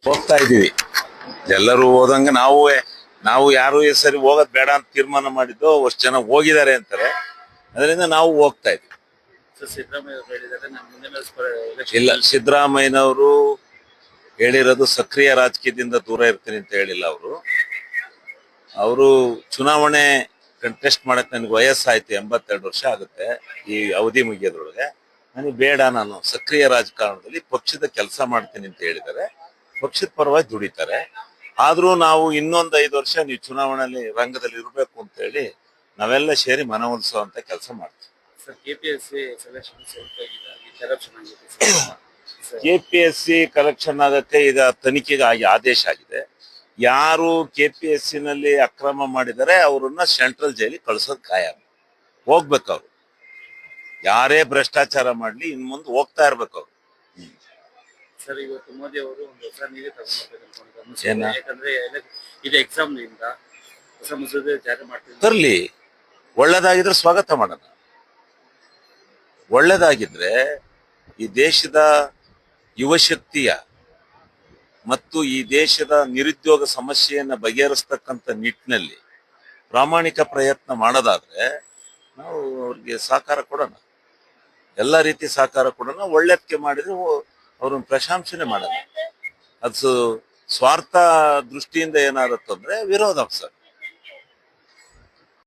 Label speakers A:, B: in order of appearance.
A: ಹೋಗ್ತಾ ಇದೀವಿ. ಎಲ್ಲರೂ ಹೋದಂಗ ನಾವು ಯಾರು ಈ ಸರಿ ಹೋಗೋದ್ ಬೇಡ ಅಂತ ತೀರ್ಮಾನ ಮಾಡಿದ್ದು ಅಷ್ಟು ಜನ ಹೋಗಿದ್ದಾರೆ ಅಂತಾರೆ. ಅದರಿಂದ ನಾವು ಹೋಗ್ತಾ ಇದ್ವಿ. ಇಲ್ಲ, ಸಿದ್ದರಾಮಯ್ಯನವರು ಹೇಳಿರೋದು ಸಕ್ರಿಯ ರಾಜಕೀಯದಿಂದ ದೂರ ಇರ್ತೀನಿ ಅಂತ ಹೇಳಿಲ್ಲ. ಅವರು ಚುನಾವಣೆ ಕಂಟೆಸ್ಟ್ ಮಾಡಕ್ ನನಗೆ ವಯಸ್ಸಾಯ್ತು, 82 ವರ್ಷ ಆಗುತ್ತೆ ಈ ಅವಧಿ ಮುಗಿಯೋದ್ರೊಳಗೆ. ನನಗೆ ಬೇಡ, ನಾನು ಸಕ್ರಿಯ ರಾಜಕಾರಣದಲ್ಲಿ ಪಕ್ಷದ ಕೆಲಸ ಮಾಡ್ತೀನಿ ಅಂತ ಹೇಳಿದ್ದಾರೆ. ಪಕ್ಷದ ಪರವಾಗಿ ದುಡಿತಾರೆ. ಆದ್ರೂ ನಾವು ಇನ್ನೊಂದು 5 ವರ್ಷ ನೀವು ಚುನಾವಣೆಯಲ್ಲಿ ರಂಗದಲ್ಲಿ ಇರಬೇಕು ಅಂತ ಹೇಳಿ ನಾವೆಲ್ಲ ಸೇರಿ ಮನವೊಲಿಸುವಂತ ಕೆಲಸ ಮಾಡ್ತೀವಿ. ಕೆಪಿಎಸ್ಸಿ ಕಲೆಕ್ಷನ್ ಆಗಕ್ಕೆ ಈಗ ತನಿಖೆಗೆ ಆದೇಶ ಆಗಿದೆ. ಯಾರು ಕೆಪಿಎಸ್ಸಿ ನಲ್ಲಿ ಅಕ್ರಮ ಮಾಡಿದರೆ ಅವರನ್ನ ಸೆಂಟ್ರಲ್ ಜೈಲಿಗೆ ಕಳ್ಸೋದು ಕಾಯಂ. ಹೋಗ್ಬೇಕು ಅವ್ರು. ಯಾರೇ ಭ್ರಷ್ಟಾಚಾರ ಮಾಡ್ಲಿ ಇನ್ ಮುಂದೆ ಹೋಗ್ತಾ ಇರ್ಬೇಕು ಅವ್ರು.
B: ಸರ್, ಇವತ್ತು ಮೋದಿ ಅವರು ಒಂದು ಹೊಸ ನೀತಿ ತಗೊಂಡ್ಬರ್ಬೇಕು, ಯಾಕಂದ್ರೆ ಇದು ಎಕ್ಸಾಮ್ ನಿಂದ ಹೊಸ ಮಸೂದೆ ಜಾರಿ ಮಾಡ್ತೀವಿ.
A: ತರ್ಲಿ, ಒಳ್ಳೇದಾಗಿದ್ರೆ ಸ್ವಾಗತ ಮಾಡೋಣ. ಒಳ್ಳೇದಾಗಿದ್ರೆ ಈ ದೇಶದ ಯುವಶಕ್ತಿಯ ಮತ್ತು ಈ ದೇಶದ ನಿರುದ್ಯೋಗ ಸಮಸ್ಯೆಯನ್ನ ಬಗೆಹರಿಸ್ತಕ್ಕಂಥ ನಿಟ್ಟಿನಲ್ಲಿ ಪ್ರಾಮಾಣಿಕ ಪ್ರಯತ್ನ ಮಾಡೋದಾದ್ರೆ ನಾವು ಅವ್ರಿಗೆ ಸಹಕಾರ ಕೊಡೋಣ, ಎಲ್ಲ ರೀತಿ ಸಹಕಾರ ಕೊಡೋಣ. ಒಳ್ಳೆದಕ್ಕೆ ಮಾಡಿದ್ರೆ ಅವ್ರನ್ನ ಪ್ರಶಂಸನೆ ಮಾಡೋಣ. ಅದು ಸ್ವಾರ್ಥ ದೃಷ್ಟಿಯಿಂದ ಏನಾಗುತ್ತಂದ್ರೆ ವಿರೋಧಾಂಶ.